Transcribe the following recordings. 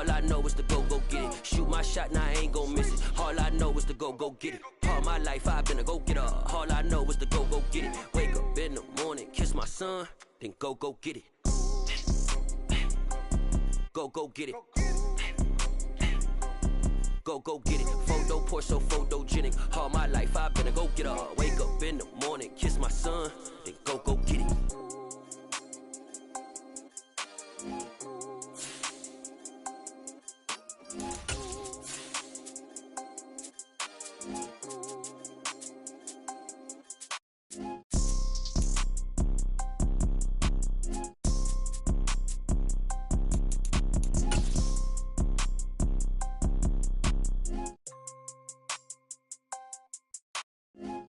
All I know is to go get it. Shoot my shot, now I ain't gon' miss it. All I know is to go get it. All my life I've been a go-getter. All I know is to go get it. Wake up in the morning, kiss my son, then go get it. Go get it. Go get it. Photo poor, so photogenic. All my life I've been a go-getter. Wake up in the morning, kiss my son, then go get it.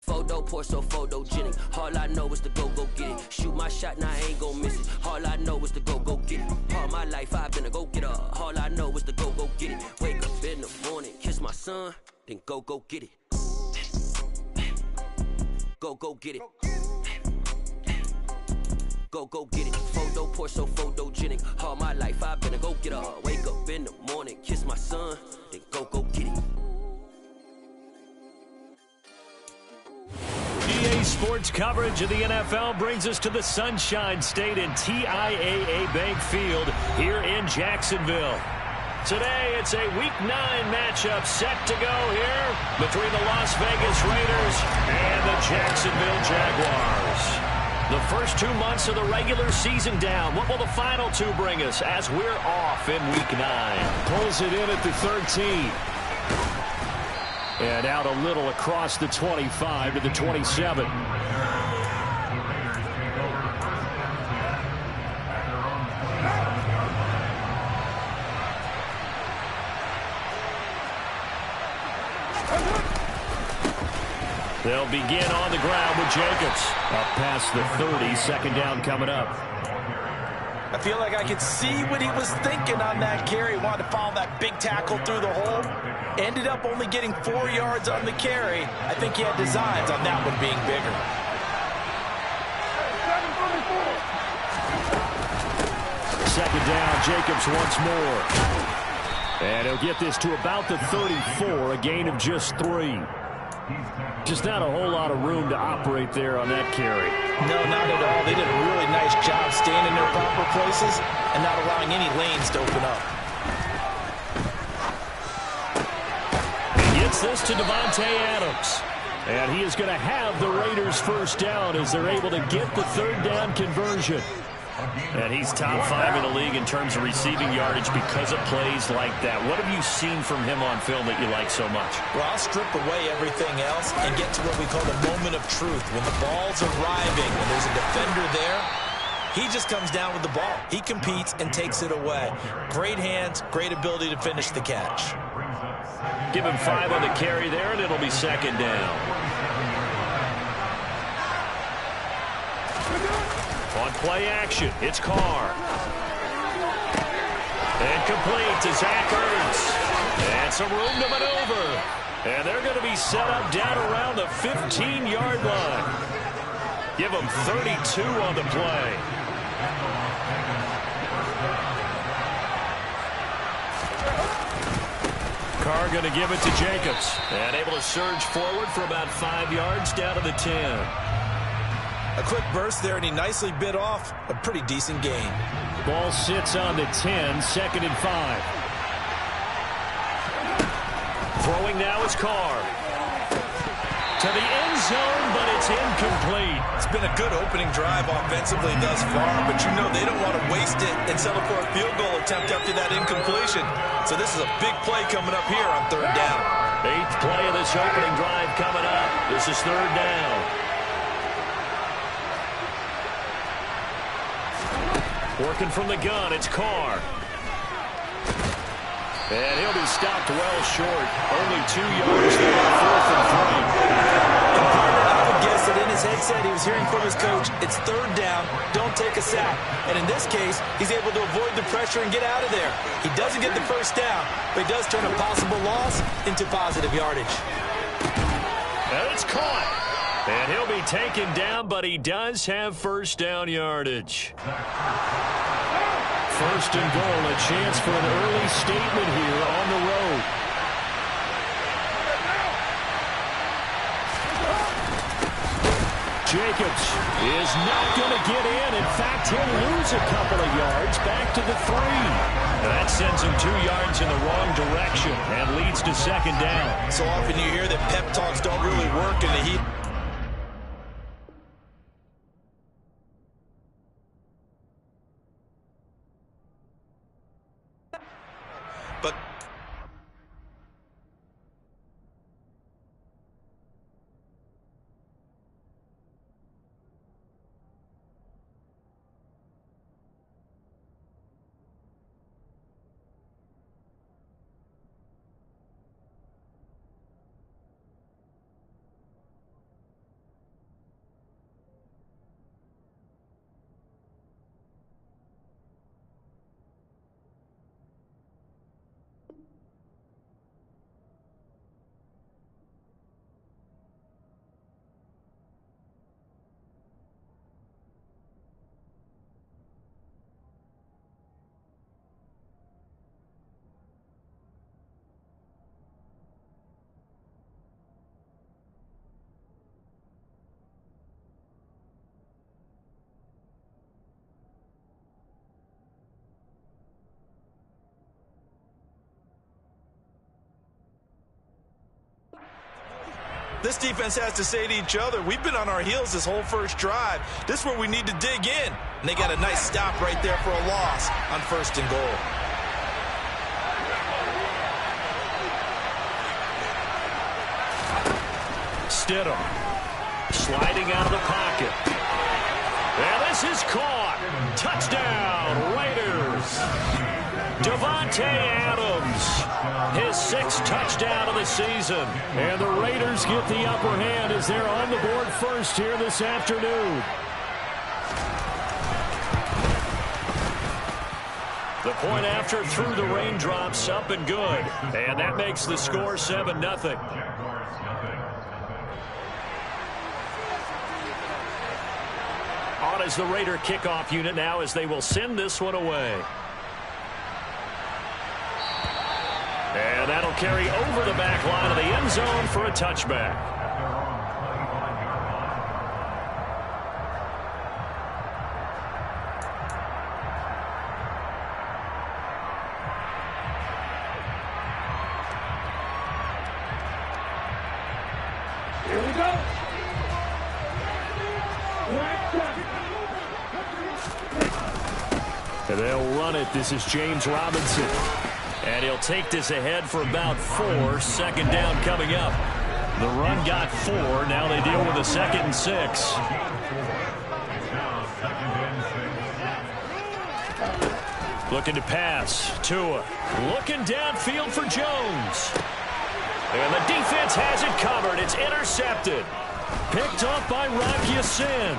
Photo poor, so photogenic. All I know is to go get it. Shoot my shot, now I ain't gon' miss it. All I know is to go get it. All my life I've been a go-getter. All I know is to go get it. Wake up in the morning, kiss my son, then go get it. Go get it. Go get it. Photo poor, so photogenic. All my life I've been a go-getter. Wake up in the morning, kiss my son, then go get it. EA Sports coverage of the NFL brings us to the Sunshine State and TIAA Bank Field here in Jacksonville. Today, it's a Week 9 matchup set to go here between the Las Vegas Raiders and the Jacksonville Jaguars. The first 2 months of the regular season down. What will the final 2 bring us as we're off in Week 9? Pulls it in at the 13. And out a little across the 25 to the 27. They'll begin on the ground with Jacobs. Up past the 30, second down coming up. I feel like I could see what he was thinking on that carry. Wanted to follow that big tackle through the hole. Ended up only getting 4 yards on the carry. I think he had designs on that one being bigger. Second down, Jacobs once more. And he'll get this to about the 34, a gain of just 3. Just not a whole lot of room to operate there on that carry. No, not at all. They did a really nice job staying in their proper places and not allowing any lanes to open up. He gets this to Davante Adams. And he is going to have the Raiders first down as they're able to get the third down conversion. And he's top 5 in the league in terms of receiving yardage because of plays like that. What have you seen from him on film that you like so much? Well, I'll strip away everything else and get to what we call the moment of truth. When the ball's arriving and there's a defender there, he just comes down with the ball. He competes and takes it away. Great hands, great ability to finish the catch. Give him 5 on the carry there, and it'll be second down. On play action, it's Carr. And complete to Zach Ertz. And some room to maneuver. And they're going to be set up down around the 15-yard line. Give them 32 on the play. Carr going to give it to Jacobs. And able to surge forward for about 5 yards down to the 10. A quick burst there, and he nicely bit off a pretty decent gain. Ball sits on the 10, second and 5. Throwing now is Carr. To the end zone, but it's incomplete. It's been a good opening drive offensively thus far, but you know they don't want to waste it and settle for a field goal attempt after that incompletion. So this is a big play coming up here on third down. 8th play of this opening drive coming up. This is third down. Working from the gun, it's Carr. And he'll be stopped well short. Only 2 yards there, 4th and 3. I would guess that in his headset he was hearing from his coach, it's third down, don't take a sack. And in this case, he's able to avoid the pressure and get out of there. He doesn't get the first down, but he does turn a possible loss into positive yardage. And it's caught. And he'll be taken down, but he does have first down yardage. first and goal. A chance for an early statement here on the road. Jacobs is not going to get in. In fact, he'll lose a couple of yards back to the 3. That sends him 2 yards in the wrong direction and leads to second down. So often you hear that pep talks don't really work in the heat. But this defense has to say to each other, we've been on our heels this whole first drive. This is where we need to dig in. And they got a nice stop right there for a loss on first and goal. Stidham sliding out of the pocket. And this is caught. Touchdown, Raiders. Davante Adams, his 6th touchdown of the season. And the Raiders get the upper hand as they're on the board first here this afternoon. The point after through the raindrops, up and good. And that makes the score 7-0. On is the Raider kickoff unit now as they will send this one away. And that'll carry over the back line of the end zone for a touchback. Here we go. And they'll run it. This is James Robinson. And he'll take this ahead for about 4. Second down coming up. The run got 4. Now they deal with a 2nd and 6. Looking to pass. Tua. Looking downfield for Jones. And the defense has it covered. It's intercepted. Picked up by Rock Ya-Sin.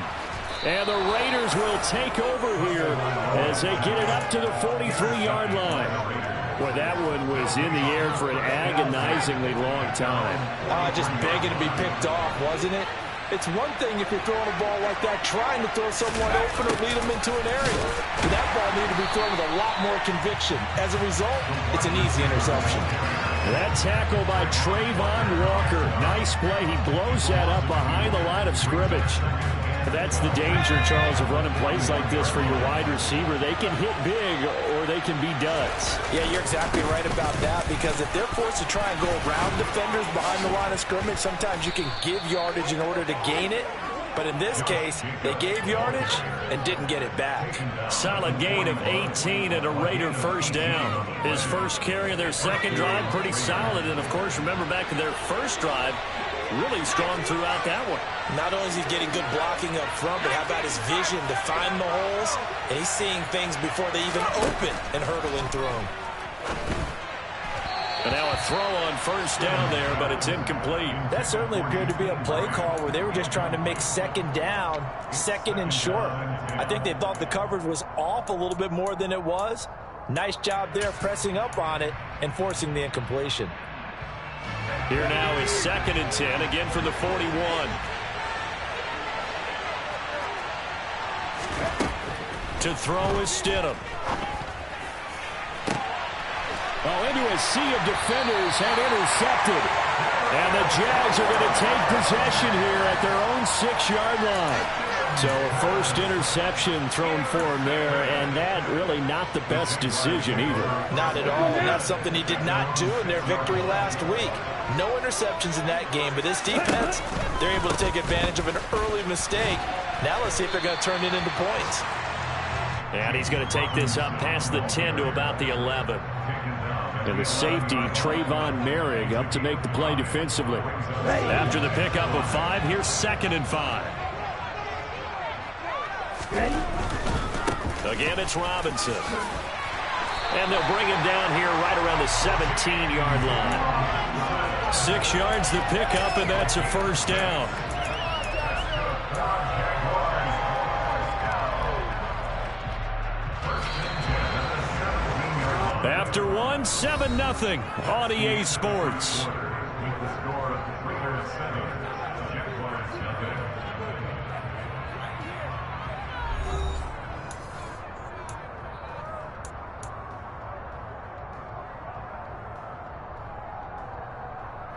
And the Raiders will take over here as they get it up to the 43-yard line. Boy, that one was in the air for an agonizingly long time. Just begging to be picked off, wasn't it? It's one thing if you're throwing a ball like that, trying to throw someone open or lead them into an area. But that ball needed to be thrown with a lot more conviction. As a result, it's an easy interception. That tackle by Trayvon Walker. Nice play. He blows that up behind the line of scrimmage. That's the danger, Charles, of running plays like this for your wide receiver. They can hit big or they can be duds. Yeah, you're exactly right about that, because if they're forced to try and go around defenders behind the line of scrimmage, sometimes you can give yardage in order to gain it. But in this case, they gave yardage and didn't get it back. Solid gain of 18 and a Raider first down. His first carry of their second drive, pretty solid. And, of course, remember back to their first drive, really strong throughout that one. Not only is he getting good blocking up front, but how about his vision to find the holes? And he's seeing things before they even open and hurdling through them. And now a throw on first down there, but it's incomplete. That certainly appeared to be a play call where they were just trying to make second down, second and short. I think they thought the coverage was off a little bit more than it was. Nice job there pressing up on it and forcing the incompletion. Here now is 2nd and 10, again from the 41. To throw is Stidham. Oh, into a sea of defenders and intercepted. And the Jags are going to take possession here at their own 6-yard line. So a first interception thrown for him there, and that really not the best decision either. Not at all, and that's something he did not do in their victory last week. No interceptions in that game, but this defense, they're able to take advantage of an early mistake. Now let's see if they're going to turn it into points. And he's going to take this up past the 10 to about the 11. And the safety, Trayvon Merrick, up to make the play defensively. After the pickup of 5, here's 2nd and 5. Again, it's Robinson. And they'll bring him down here right around the 17-yard line. 6 yards the pickup, and that's a first down. After 1, 7-0 on EA Sports.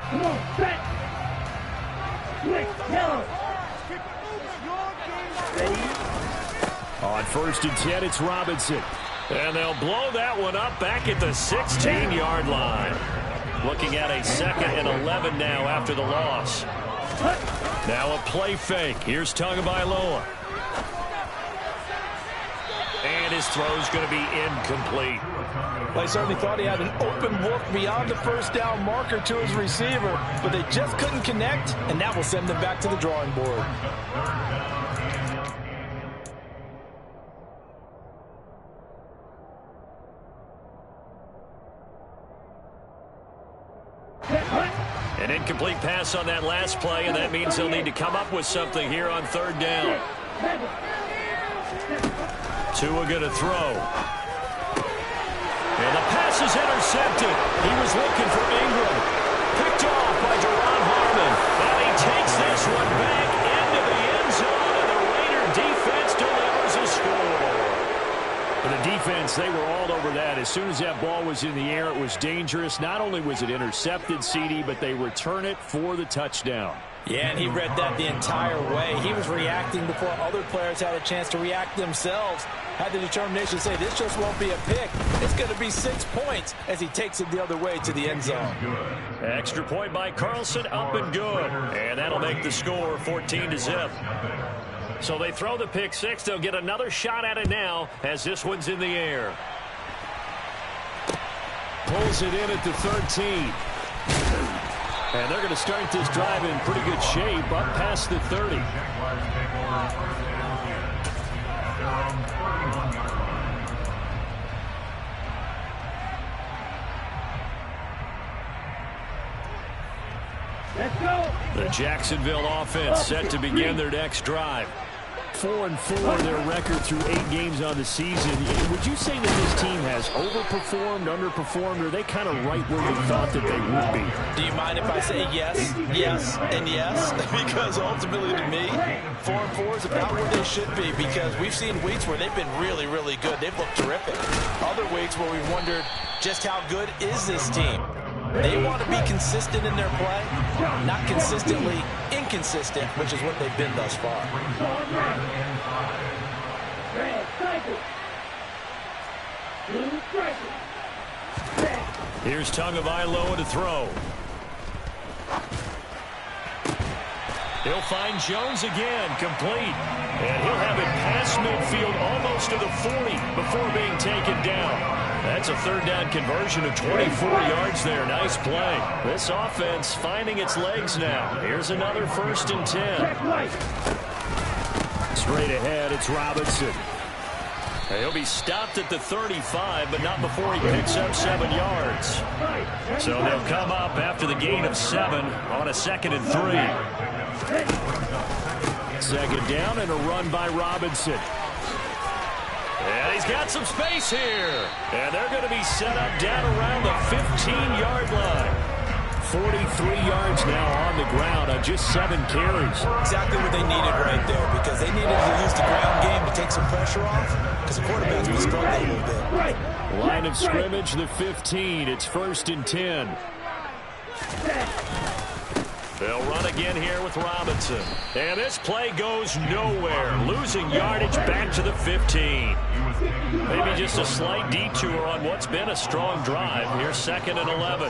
Come on, set. Quick, yellow. On 1st and 10, it's Robinson. And they'll blow that one up back at the 16-yard line. Looking at a 2nd and 11 now after the loss. Now a play fake. Here's Tagovailoa. And his throw's going to be incomplete. Well, he certainly thought he had an open look beyond the first down marker to his receiver, but they just couldn't connect, and that will send them back to the drawing board. An incomplete pass on that last play, and that means they'll need to come up with something here on 3rd down. Tua going to throw. And the pass is intercepted. He was looking for Ingram. Picked off by Jerron Harmon. And he takes this one back into the end zone, and the Raider defense delivers a score. For the defense, they were all over that. As soon as that ball was in the air, it was dangerous. Not only was it intercepted, CD, but they return it for the touchdown. Yeah, and he read that the entire way. He was reacting before other players had a chance to react themselves. Had the determination to say, this just won't be a pick. It's going to be 6 points as he takes it the other way to the end zone. Extra point by Carlson, up and good. And that'll make the score 14-0. So they throw the pick 6. They'll get another shot at it now as this one's in the air. Pulls it in at the 13. And they're going to start this drive in pretty good shape up past the 30. Let's go. The Jacksonville offense set to begin their next drive. 4-4 their record through 8 games on the season. Would you say that this team has overperformed, underperformed, or are they kind of right where you thought that they would be? Do you mind if I say yes, yes, and yes? Because ultimately to me, 4-4 is about where they should be, because we've seen weeks where they've been really, really good. They've looked terrific. Other weeks where we've wondered just how good is this team? They want to be consistent in their play, not consistently inconsistent, which is what they've been thus far. Here's Tagovailoa to throw. He'll find Jones again, complete. And he'll have it past midfield almost to the 40 before being taken down. That's a 3rd down conversion of 24 yards there. Nice play. This offense finding its legs now. Here's another 1st and 10. Straight ahead, it's Robinson. He'll be stopped at the 35, but not before he picks up 7 yards. So they'll come up after the gain of 7 on a 2nd and 3. 2nd down and a run by Robinson. And he's got some space here. And they're going to be set up down around the 15-yard line. 43 yards now on the ground on just 7 carries. Exactly what they needed right there, because they needed to use the ground game to take some pressure off, because the quarterback's been struggling a little bit. Line of scrimmage, the 15. It's 1st and 10. They'll run again here with Robinson. And this play goes nowhere. Losing yardage back to the 15. Maybe just a slight detour on what's been a strong drive. Here's 2nd and 11.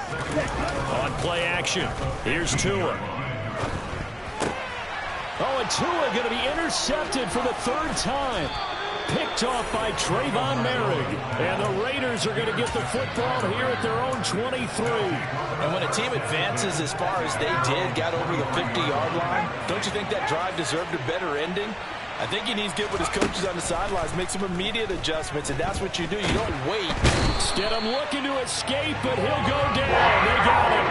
On play action, here's Tua. Oh, and Tua going to be intercepted for the 3rd time. Picked off by Trayvon Merrick. And the Raiders are going to get the football here at their own 23. And when a team advances as far as they did, got over the 50-yard line, don't you think that drive deserved a better ending? I think he needs to get with his coaches on the sidelines, make some immediate adjustments, and that's what you do. You don't wait. Stidham looking to escape, but he'll go down. They got him.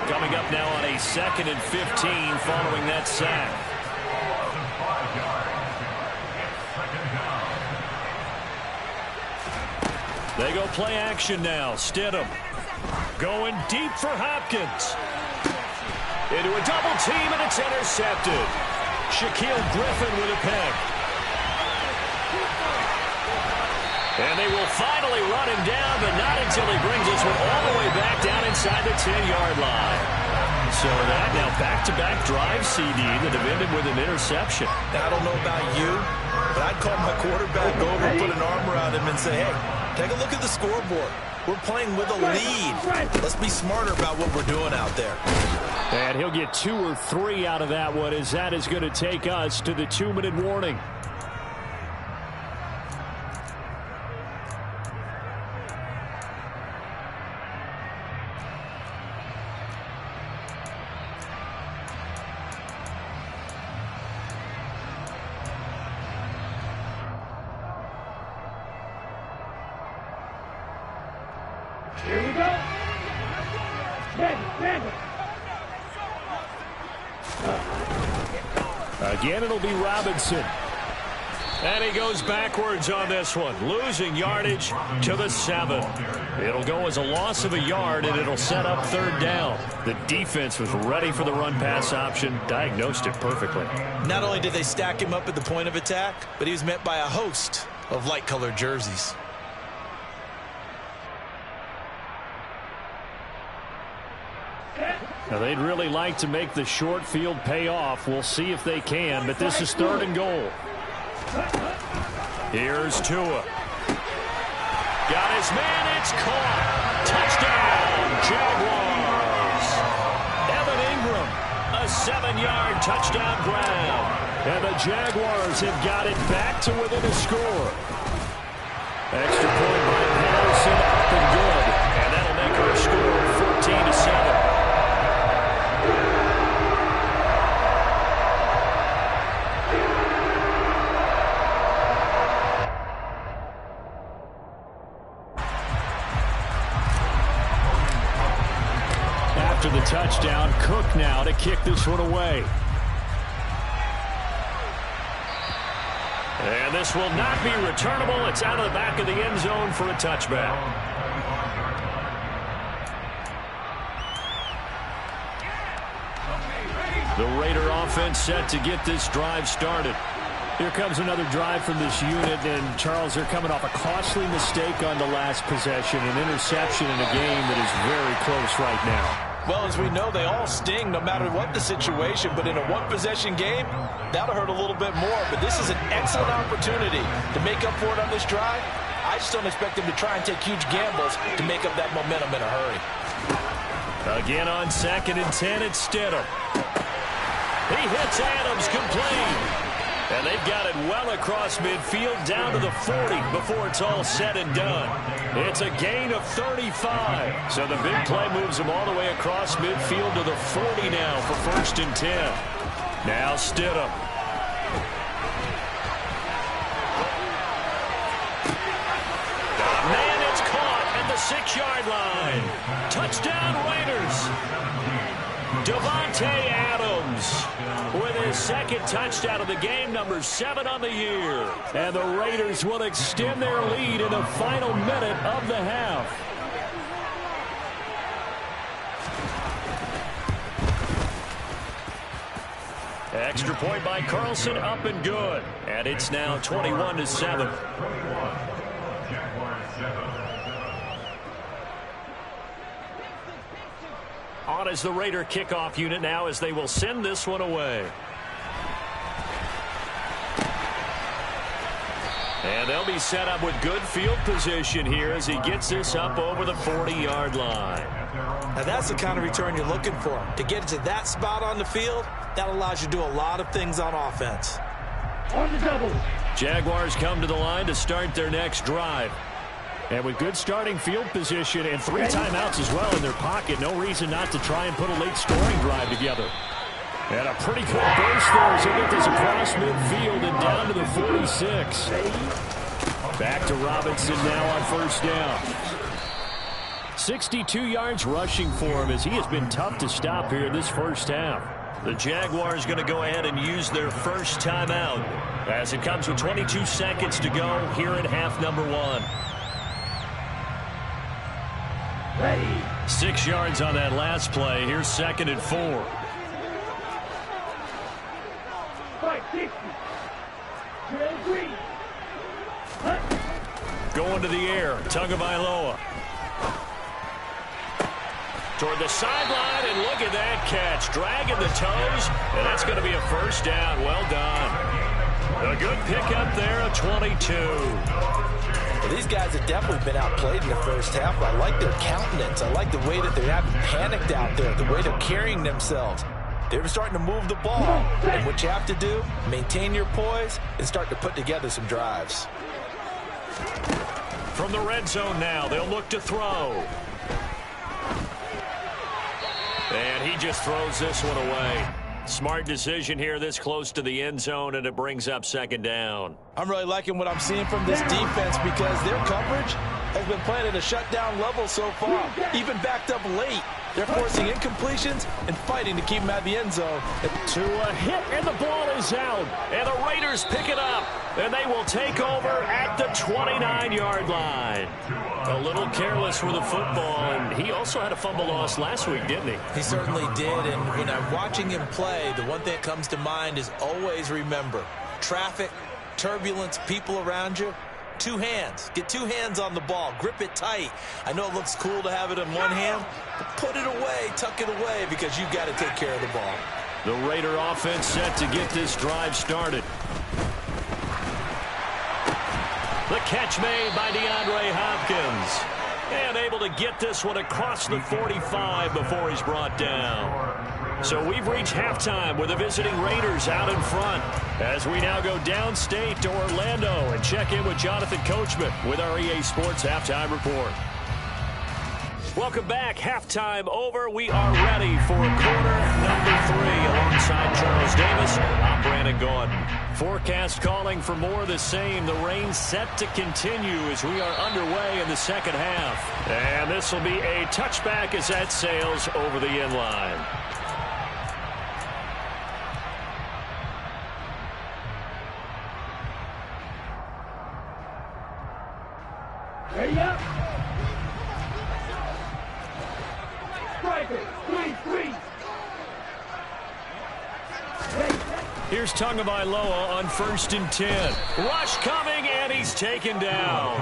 Coming up now on a 2nd and 15 following that sack. They go play action now. Stidham going deep for Hopkins. Into a double team, and it's intercepted. Shaquille Griffin with a pick. And they will finally run him down, but not until he brings this one all the way back down inside the 10-yard line. So that now back-to-back drive CD that have ended with an interception. Now, I don't know about you, but I'd call my quarterback over, put an arm around him, and say, hey, take a look at the scoreboard. We're playing with a lead. Let's be smarter about what we're doing out there. And he'll get 2 or 3 out of that one, as that is going to take us to the 2-minute warning. Here we go. Again, it'll be Robinson. And he goes backwards on this one, losing yardage to the 7. It'll go as a loss of a yard, and it'll set up 3rd down. The defense was ready for the run-pass option, diagnosed it perfectly. Not only did they stack him up at the point of attack, but he was met by a host of light-colored jerseys. Now, they'd really like to make the short field pay off. We'll see if they can, but this is 3rd and goal. Here's Tua. Got his man, it's caught. Touchdown, Jaguars. Evan Ingram, a 7-yard touchdown grab. And the Jaguars have got it back to within a score. Extra point by Patterson, up and good. And that'll make our score 14-7. After the touchdown, Cook now to kick this one away. And this will not be returnable. It's out of the back of the end zone for a touchback. The Raider offense set to get this drive started. Here comes another drive from this unit, and Charles, they're coming off a costly mistake on the last possession, an interception in a game that is very close right now. Well, as we know, they all sting no matter what the situation, but in a one-possession game, that'll hurt a little bit more. But this is an excellent opportunity to make up for it on this drive. I just don't expect them to try and take huge gambles to make up that momentum in a hurry. Again on 2nd and 10, it's Stidham. He hits Adams complete. And they've got it well across midfield down to the 40 before it's all said and done. It's a gain of 35. So the big play moves them all the way across midfield to the 40 now for 1st and 10. Now Stidham. Man, it's caught at the 6-yard line. Touchdown Raiders. Davante Adams with his 2nd touchdown of the game, number 7 on the year. And the Raiders will extend their lead in the final minute of the half. Extra point by Carlson, up and good. And it's now 21-7. On is the Raider kickoff unit now as they will send this one away. And they'll be set up with good field position here as he gets this up over the 40-yard line. Now that's the kind of return you're looking for. To get it to that spot on the field, that allows you to do a lot of things on offense. On the double. Jaguars come to the line to start their next drive. And with good starting field position and 3 timeouts as well in their pocket, no reason not to try and put a late scoring drive together. And a pretty good burst there as they get this across midfield and down to the 46. Back to Robinson now on first down. 62 yards rushing for him as he has been tough to stop here this first half. The Jaguars going to go ahead and use their first timeout as it comes with 22 seconds to go here at half number 1. Ready. 6 yards on that last play. Here's 2nd and 4. 560. Drill 3. Going to the air. Tagovailoa. Toward the sideline, and look at that catch. Dragging the toes, and that's going to be a first down. Well done. A good pickup there, a 22. Well, these guys have definitely been outplayed in the first half. I like their countenance. I like the way that they're having panicked out there, the way they're carrying themselves. They're starting to move the ball. And what you have to do, maintain your poise and start to put together some drives. From the red zone now, they'll look to throw. And he just throws this one away. Smart decision here this close to the end zone, and it brings up 2nd down. I'm really liking what I'm seeing from this defense because their coverage has been playing at a shutdown level so far. Even backed up late, they're forcing incompletions and fighting to keep them at the end zone. To a hit, and the ball is out. And the Raiders pick it up, and they will take over at the 29-yard line. A little careless with the football, and he also had a fumble loss last week, didn't he? He certainly did, and when I'm watching him play, the one thing that comes to mind is always remember, traffic, turbulence, people around you, 2 hands. Get 2 hands on the ball. Grip it tight. I know it looks cool to have it in one hand, but put it away, tuck it away, because you've got to take care of the ball. The Raider offense set to get this drive started. The catch made by DeAndre Hopkins. And able to get this one across the 45 before he's brought down. So we've reached halftime with the visiting Raiders out in front. As we now go downstate to Orlando and check in with Jonathan Coachman with our EA Sports Halftime Report. Welcome back. Halftime over. We are ready for quarter number 3 alongside Charles Davis. I'm Brandon Gordon. Forecast calling for more of the same. The rain set to continue as we are underway in the second half. And this will be a touchback as that sails over the end line. Ready up. Striker, 3-3. Here's Tagovailoa on 1st and 10. Rush coming, and he's taken down.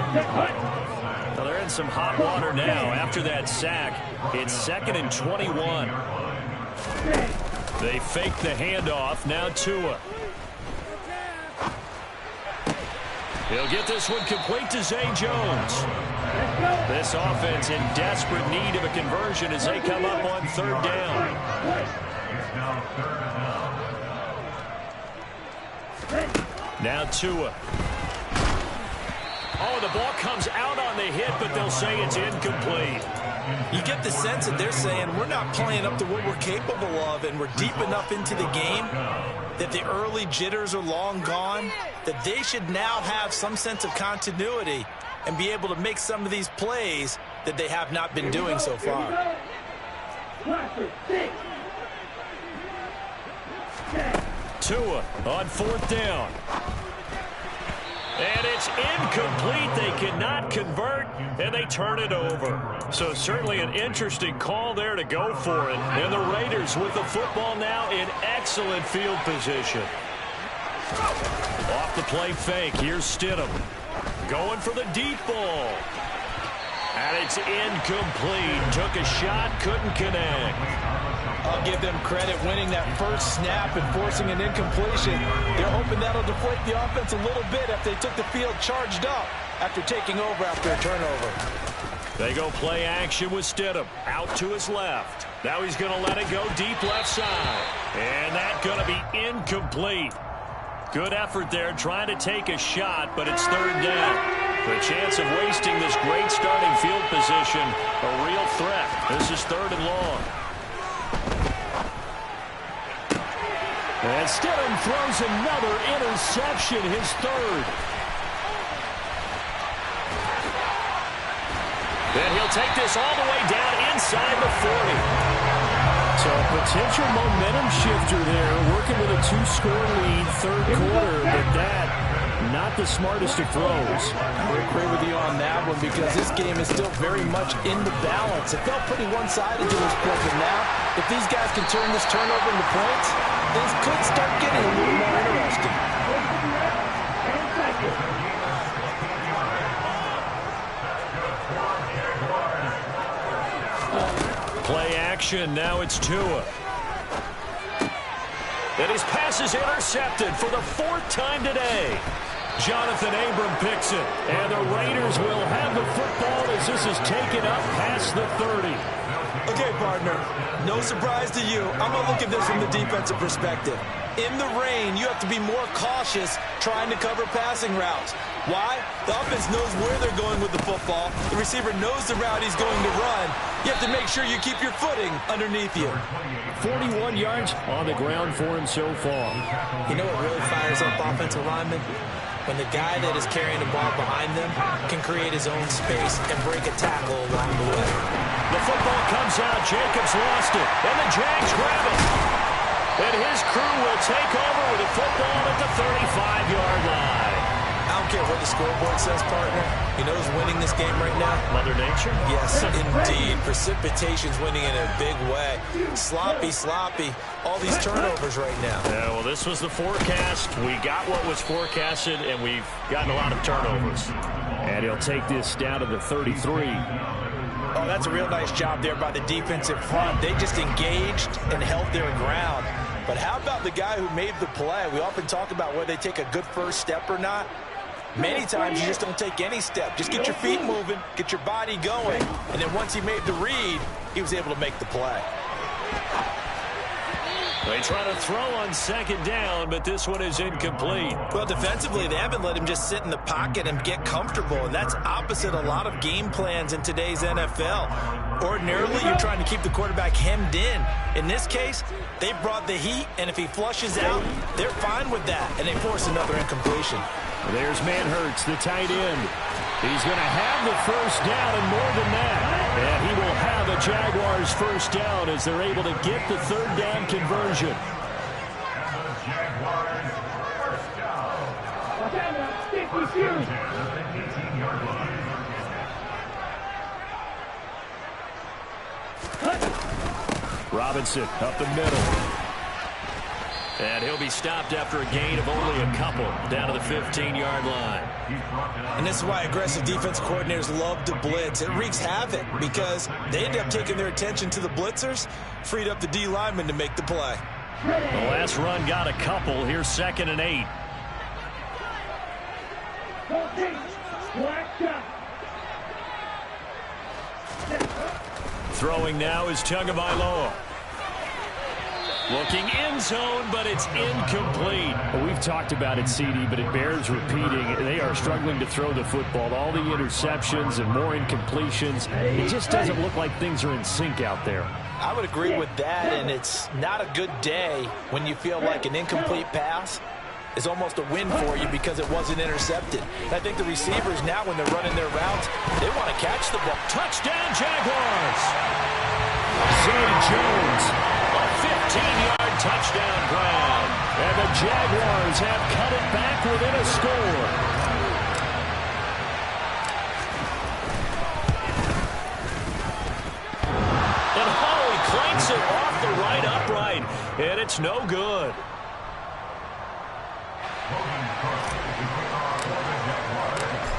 Well, they're in some hot water now after that sack. It's 2nd and 21. They fake the handoff. Now Tua. He'll get this one complete to Zay Jones. This offense in desperate need of a conversion as they come up on 3rd down. Now Tua. Oh, the ball comes out on the hit, but they'll say it's incomplete. You get the sense that they're saying we're not playing up to what we're capable of, and we're deep enough into the game that the early jitters are long gone, that they should now have some sense of continuity and be able to make some of these plays that they have not been doing so far. Tua on 4th down. And it's incomplete. They cannot convert, and they turn it over. So certainly an interesting call there to go for it. And the Raiders with the football now in excellent field position. Off the play fake. Here's Stidham. Going for the deep ball. And it's incomplete. Took a shot, couldn't connect. I'll give them credit winning that first snap and forcing an incompletion. They're hoping that'll deflate the offense a little bit after they took the field charged up after taking over after a turnover. They go play action with Stidham. Out to his left. Now he's going to let it go deep left side. And that's going to be incomplete. Good effort there trying to take a shot, but it's third down. The chance of wasting this great starting field position, a real threat. This is third and long. And Stidham throws another interception, his third. Then he'll take this all the way down inside the 40. So a potential momentum shifter there, working with a two-score lead, third quarter, but that, not the smartest of throws. I agree with you on that one because this game is still very much in the balance. It felt pretty one-sided to this point, but now, if these guys can turn this turnover into points, things could start getting a little more interesting. Play action, now it's Tua. And his pass is intercepted for the fourth time today. Jonathan Abram picks it, and the Raiders will have the football as this is taken up past the 30. Okay, partner, no surprise to you. I'm going to look at this from the defensive perspective. In the rain, you have to be more cautious trying to cover passing routes. Why? The offense knows where they're going with the football. The receiver knows the route he's going to run. You have to make sure you keep your footing underneath you. 41 yards on the ground for him so far. You know what really fires up offensive linemen? When the guy that is carrying the ball behind them can create his own space and break a tackle along the way. The football comes out. Jacobs lost it. And the Jags grab it. And his crew will take over with the football at the 35-yard line. I don't care what the scoreboard says, partner. You know who's winning this game right now? Mother Nature? Yes, indeed. Precipitation's winning in a big way. Sloppy, sloppy. All these turnovers right now. Yeah, well, this was the forecast. We got what was forecasted, and we've gotten a lot of turnovers. And he'll take this down to the 33. Oh, that's a real nice job there by the defensive front. They just engaged and held their ground. But how about the guy who made the play? We often talk about whether they take a good first step or not. Many times you just don't take any step. Just get your feet moving, get your body going, and then once he made the read, he was able to make the play. They try to throw on second down, but this one is incomplete. Well, defensively, they haven't let him just sit in the pocket and get comfortable, and that's opposite a lot of game plans in today's NFL. Ordinarily, you're trying to keep the quarterback hemmed in. In this case, they brought the heat, and if he flushes out, they're fine with that, and they force another incompletion. There's Manhertz, the tight end. He's going to have the first down and more than that. And he will have a Jaguars first down as they're able to get the third down conversion. Robinson up the middle. And he'll be stopped after a gain of only a couple down to the 15-yard line. And this is why aggressive defense coordinators love to blitz. It wreaks havoc because they end up taking their attention to the blitzers, freed up the D lineman to make the play. The last run got a couple. Here's 2nd and 8. Throwing now is Tagovailoa. Looking end zone, but it's incomplete. Well, we've talked about it, CD, but it bears repeating. They are struggling to throw the football. All the interceptions and more incompletions. It just doesn't look like things are in sync out there. I would agree with that, and it's not a good day when you feel like an incomplete pass is almost a win for you because it wasn't intercepted. And I think the receivers now, when they're running their routes, they want to catch the ball. Touchdown, Jaguars! Zay Jones. 15-yard touchdown grab. And the Jaguars have cut it back within a score. and it's no good.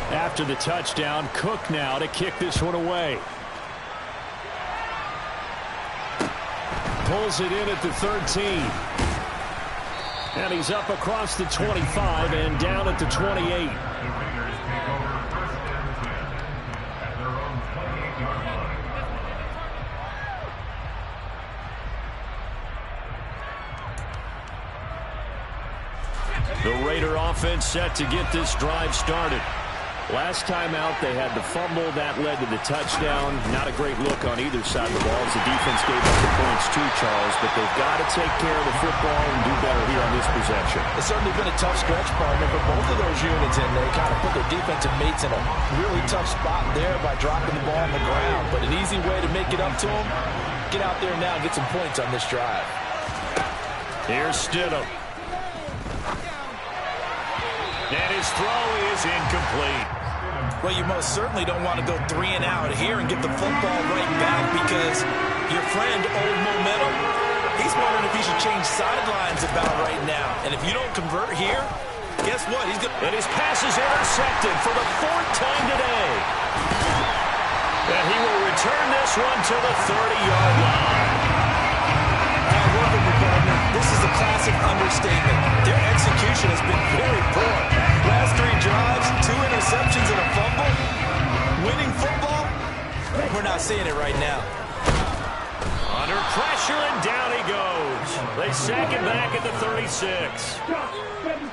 After the touchdown, Cook now to kick this one away. Pulls it in at the 13. And he's up across the 25 and down at the 28. The Raider offense set to get this drive started. Last time out, they had the fumble. That led to the touchdown. Not a great look on either side of the ball as the defense gave up the points too, Charles. But they've got to take care of the football and do better here on this possession. It's certainly been a tough stretch, partner, for both of those units, and they kind of put their defensive mates in a really tough spot there by dropping the ball on the ground. But an easy way to make it up to them, get out there now and get some points on this drive. Here's Stidham. And his throw is incomplete. Well, you most certainly don't want to go 3 and out here and get the football right back because your friend, Old Momentum, he's wondering if he should change sidelines about right now. And if you don't convert here, guess what? And his pass is intercepted for the 4th time today. And he will return this one to the 30-yard line. This is a classic understatement. Their execution has been very poor. Last 3 drives, 2 interceptions and a fumble. Winning football? We're not seeing it right now. Under pressure, and down he goes. They sack him back at the 36.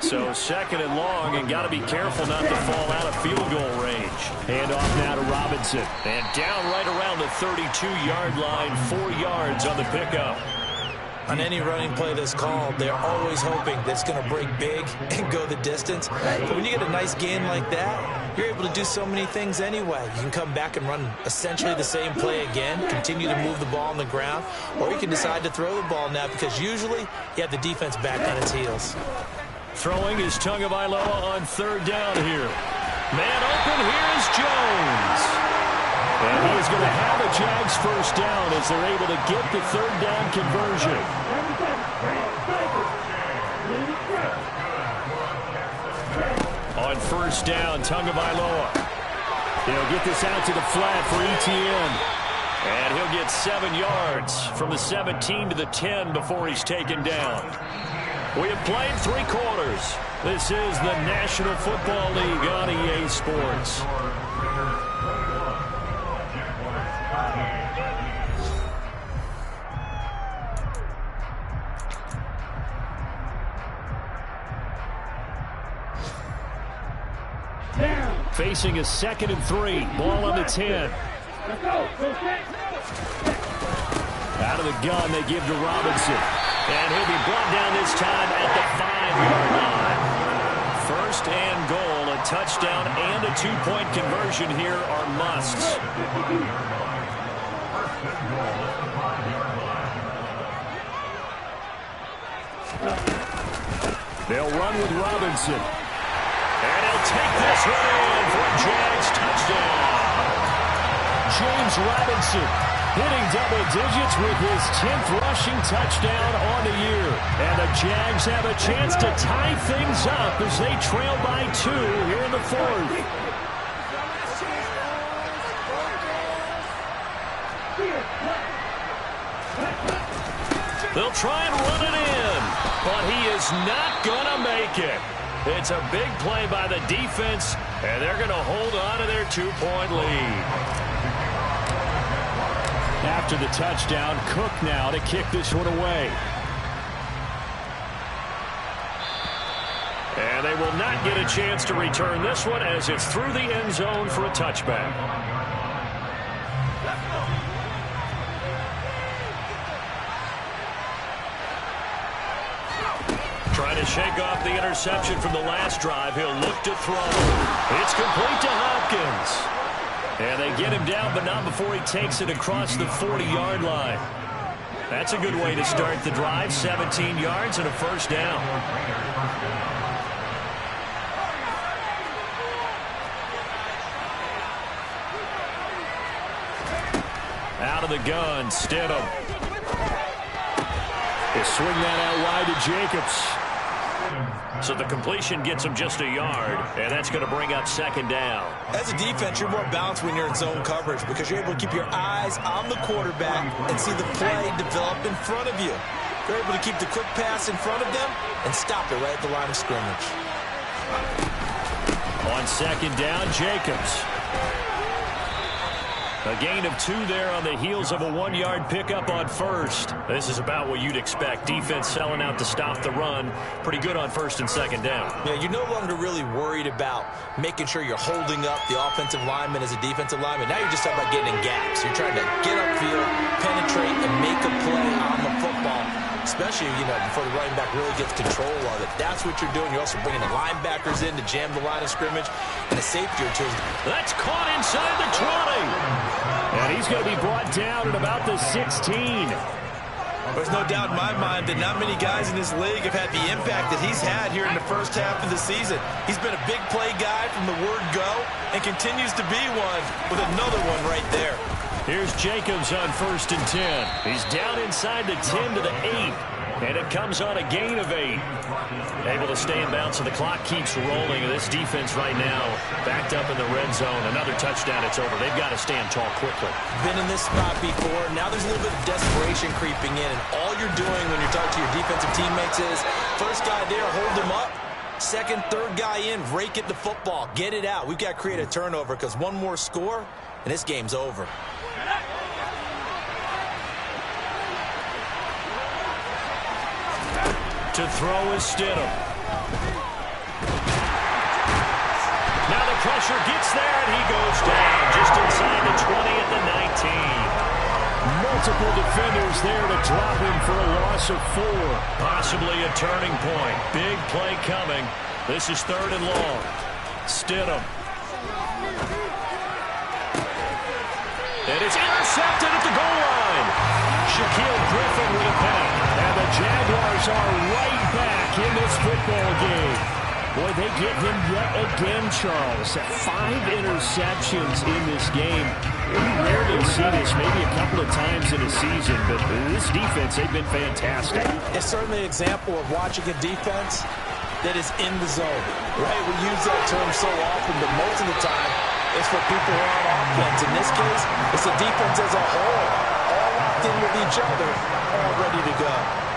So 2nd and long, and got to be careful not to fall out of field goal range. Hand off now to Robinson. And down right around the 32-yard line, 4 yards on the pickup. On any running play that's called, they're always hoping that it's going to break big and go the distance. But when you get a nice gain like that, you're able to do so many things anyway. You can come back and run essentially the same play again, continue to move the ball on the ground, or you can decide to throw the ball now because usually you have the defense back on its heels. Throwing is Tagovailoa on 3rd down here. Man open, here's Jones. And he is going to have a Jags first down as they're able to get the 3rd down conversion. On 1st down, Tagovailoa. He'll get this out to the flat for Etienne. And he'll get 7 yards from the 17 to the 10 before he's taken down. We have played 3 quarters. This is the National Football League on EA Sports. Facing a 2nd and 3. Ball on the 10. Out of the gun, they give to Robinson. And he'll be brought down this time at the 5-yard line. 1st and goal. A touchdown and a 2-point conversion here are musts. They'll run with Robinson. And he'll take this one in for a Jags touchdown. James Robinson hitting double digits with his 10th rushing touchdown on the year. And the Jags have a chance to tie things up as they trail by 2 here in the 4th. They'll try and run it in, but he is not going to make it. It's a big play by the defense, and they're going to hold on to their 2-point lead. After the touchdown, Cook now to kick this one away. And they will not get a chance to return this one as it's through the end zone for a touchback. Trying to shake off the interception from the last drive. He'll look to throw. It's complete to Hopkins. And they get him down, but not before he takes it across the 40-yard line. That's a good way to start the drive. 17 yards and a first down. Out of the gun, Stidham. They swing that out wide to Jacobs. So the completion gets him just a yard, and that's going to bring up second down. As a defense, you're more balanced when you're in zone coverage because you're able to keep your eyes on the quarterback and see the play develop in front of you. You're able to keep the quick pass in front of them and stop it right at the line of scrimmage. On second down, Jacobs. A gain of 2 there on the heels of a 1-yard pickup on first. This is about what you'd expect. Defense selling out to stop the run. Pretty good on first and second down. Yeah, you're no longer really worried about making sure you're holding up the offensive lineman as a defensive lineman. Now you're just talking about getting in gaps. You're trying to get upfield, penetrate, and make a play on the football, especially, before the running back really gets control of it. That's what you're doing. You're also bringing the linebackers in to jam the line of scrimmage, and a safety or two. That's caught inside the 20. And he's going to be brought down at about the 16. There's no doubt in my mind that not many guys in this league have had the impact that he's had here in the first half of the season. He's been a big play guy from the word go and continues to be one with another one right there. Here's Jacobs on first and 10. He's down inside the 10 to the 8. And it comes on a gain of 8. Able to stay in bounds, so the clock keeps rolling. And this defense right now backed up in the red zone. Another touchdown, it's over. They've got to stand tall quickly. Been in this spot before. Now there's a little bit of desperation creeping in. And all you're doing when you're talking to your defensive teammates is, first guy there, hold him up. Second, third guy in, rake at the football. Get it out. We've got to create a turnover because one more score, and this game's over. To throw is Stidham. Now the pressure gets there, and he goes down just inside the 20 at the 19. Multiple defenders there to drop him for a loss of 4. Possibly a turning point. Big play coming. This is third and long. Stidham. And it's intercepted at the goal line. Shaquille Griffin with a pass. And the Jaguars are right back in this football game. Boy, they get him yet again, Charles. 5 interceptions in this game. We rarely see this, maybe a couple of times in a season, but this defense, they've been fantastic. It's certainly an example of watching a defense that is in the zone, right? We use that term so often, but most of the time, it's for people who are on offense. In this case, it's the defense as a whole, all locked in with each other, all ready to go.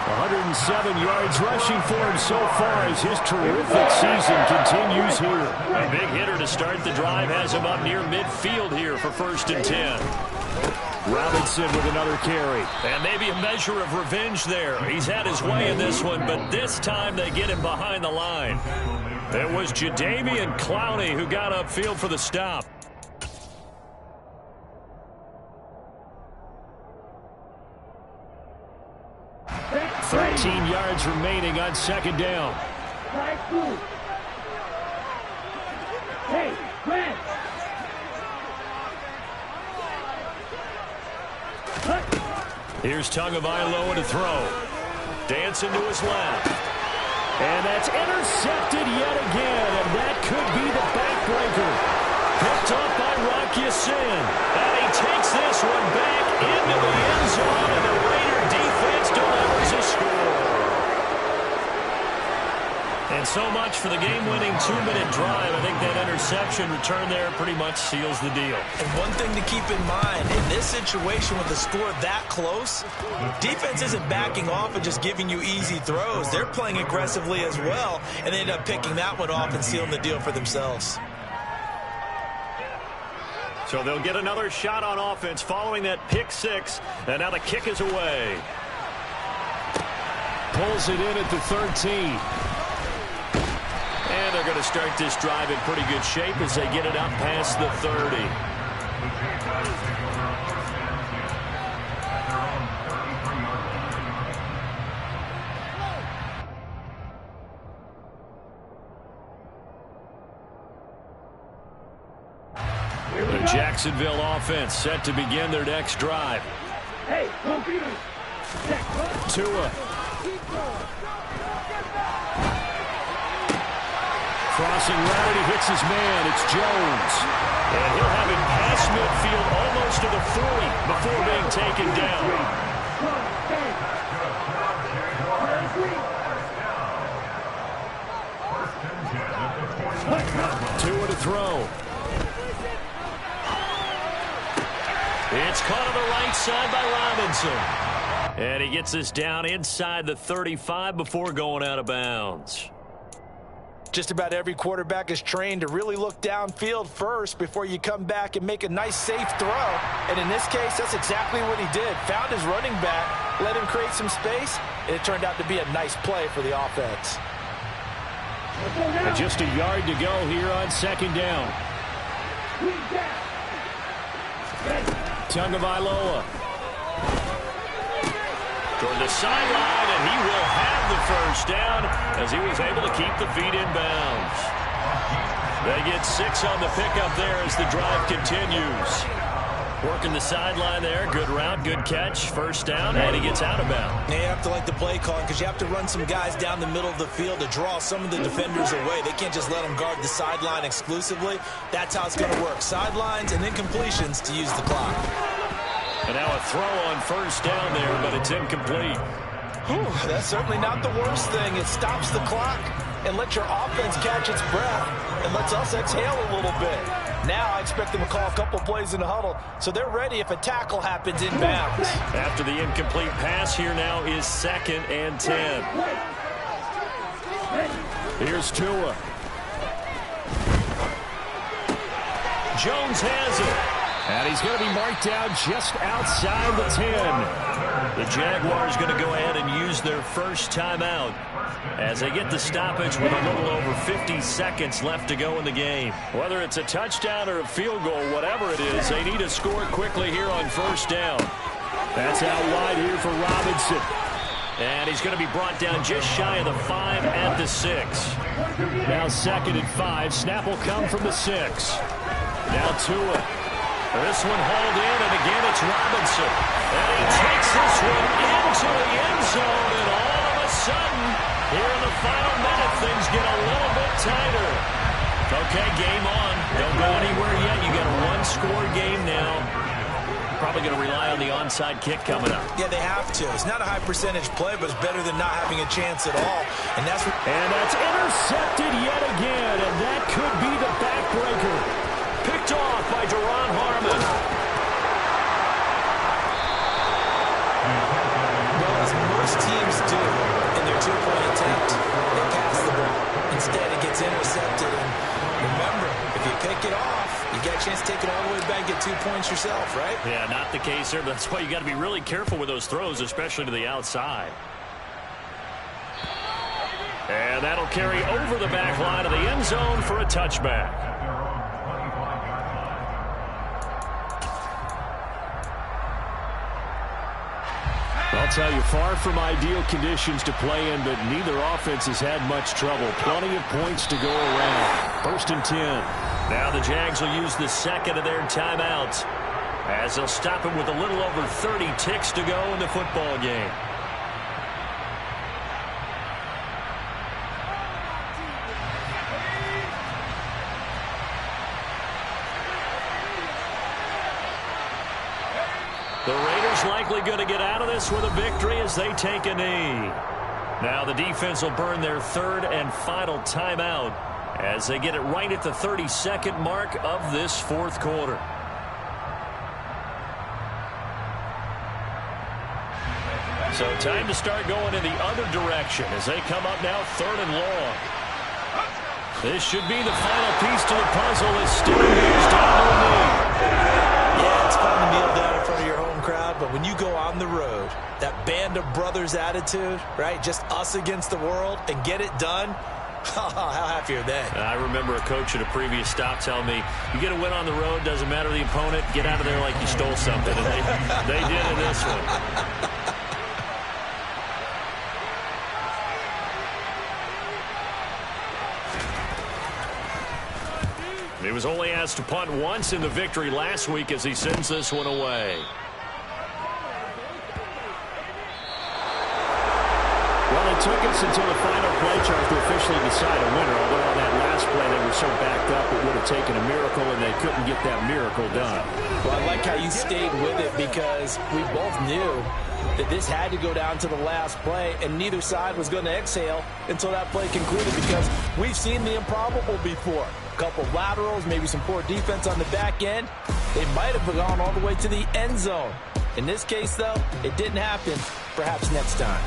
107 yards rushing for him so far as his terrific season continues here. A big hitter to start the drive has him up near midfield here for first and 10. Robinson with another carry. And maybe a measure of revenge there. He's had his way in this one, but this time they get him behind the line. It was Jadeveon Clowney who got upfield for the stop. 13 yards remaining on second down. Hey, Grant! Here's Tagovailoa to throw. Dancing to his left. And that's intercepted yet again, and that could be the backbreaker. Picked up by Rock Ya-Sin. And he takes this one back into the end zone, and the Raider defense delivers a score. And so much for the game-winning 2-minute drive. I think that interception return there pretty much seals the deal. And one thing to keep in mind, in this situation with the score that close, defense isn't backing off and just giving you easy throws. They're playing aggressively as well, and they end up picking that one off and sealing the deal for themselves. So they'll get another shot on offense following that pick six, and now the kick is away. Pulls it in at the 13. And they're going to start this drive in pretty good shape as they get it up past the 30. The Jacksonville offense set to begin their next drive. Hey, Tua. Crossing route, he hits his man. It's Jones. And he'll have it past midfield almost to the 40 before being taken down. Tua to throw. It's caught on the right side by Robinson. And he gets this down inside the 35 before going out of bounds. Just about every quarterback is trained to really look downfield first before you come back and make a nice, safe throw. And in this case, that's exactly what he did. Found his running back, let him create some space, and it turned out to be a nice play for the offense. And just a yard to go here on second down. Tagovailoa. Toward the sideline, and he will have the first down as he was able to keep the feet in bounds. They get 6 on the pickup there as the drive continues. Working the sideline there. Good route, good catch. First down, and he gets out of bounds. You have to like the play call because you have to run some guys down the middle of the field to draw some of the defenders away. They can't just let them guard the sideline exclusively. That's how it's going to work. Sidelines and then completions to use the clock. And now a throw on first down there, but it's incomplete. Whew, that's certainly not the worst thing. It stops the clock and lets your offense catch its breath and lets us exhale a little bit. Now I expect them to call a couple plays in the huddle, so they're ready if a tackle happens inbounds. After the incomplete pass, here now is 2nd and 10. Here's Tua. Jones has it. And he's going to be marked down just outside the 10. The Jaguars going to go ahead and use their first timeout as they get the stoppage with a little over 50 seconds left to go in the game. Whether it's a touchdown or a field goal, whatever it is, they need to score quickly here on first down. That's out wide here for Robinson. And he's going to be brought down just shy of the 5 at the 6. Now 2nd and 5. Snap will come from the 6. Now Tua. This one hauled in, and again it's Robinson. And he takes this one into the end zone, and all of a sudden, here in the final minute, things get a little bit tighter. Okay, game on. Don't go anywhere yet. You got a one-score game now. Probably going to rely on the onside kick coming up. Yeah, they have to. It's not a high-percentage play, but it's better than not having a chance at all. And that's intercepted yet again, and that could be the backbreaker. Picked off by Duron Harmon. Well, as most teams do in their two-point attempt, they pass the ball. Instead, it gets intercepted. And remember, if you pick it off, you get a chance to take it all the way back and get 2 points yourself, right? Yeah, not the case there. That's why you got to be really careful with those throws, especially to the outside. And that'll carry over the back line of the end zone for a touchback. I'll tell you, far from ideal conditions to play in, but neither offense has had much trouble. Plenty of points to go around. 1st and 10. Now the Jags will use the 2nd of their timeouts as they'll stop it with a little over 30 ticks to go in the football game. The Raiders likely going to get out of this with a victory as they take a knee. Now the defense will burn their 3rd and final timeout as they get it right at the 32nd mark of this 4th quarter. So time to start going in the other direction as they come up now 3rd and long. This should be the final piece to the puzzle as Stidham goes down to a knee. Yeah, it's fun to kneel down in front of your home crowd, but when you go on the road, that band of brothers attitude, right, just us against the world, and get it done, how happy are they? I remember a coach at a previous stop telling me, you get a win on the road, doesn't matter the opponent, get out of there like you stole something. And they did in this one. He was only asked to punt once in the victory last week as he sends this one away. Well, it took us until the final play charge to officially decide a winner, although on that last play they were so backed up it would have taken a miracle, and they couldn't get that miracle done. Well, I like how you stayed with it, because we both knew that this had to go down to the last play, and neither side was going to exhale until that play concluded, because we've seen the improbable before. A couple of laterals, maybe some poor defense on the back end. They might have gone all the way to the end zone. In this case, though, it didn't happen. Perhaps next time.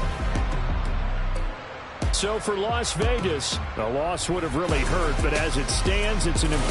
So for Las Vegas, the loss would have really hurt, but as it stands, it's an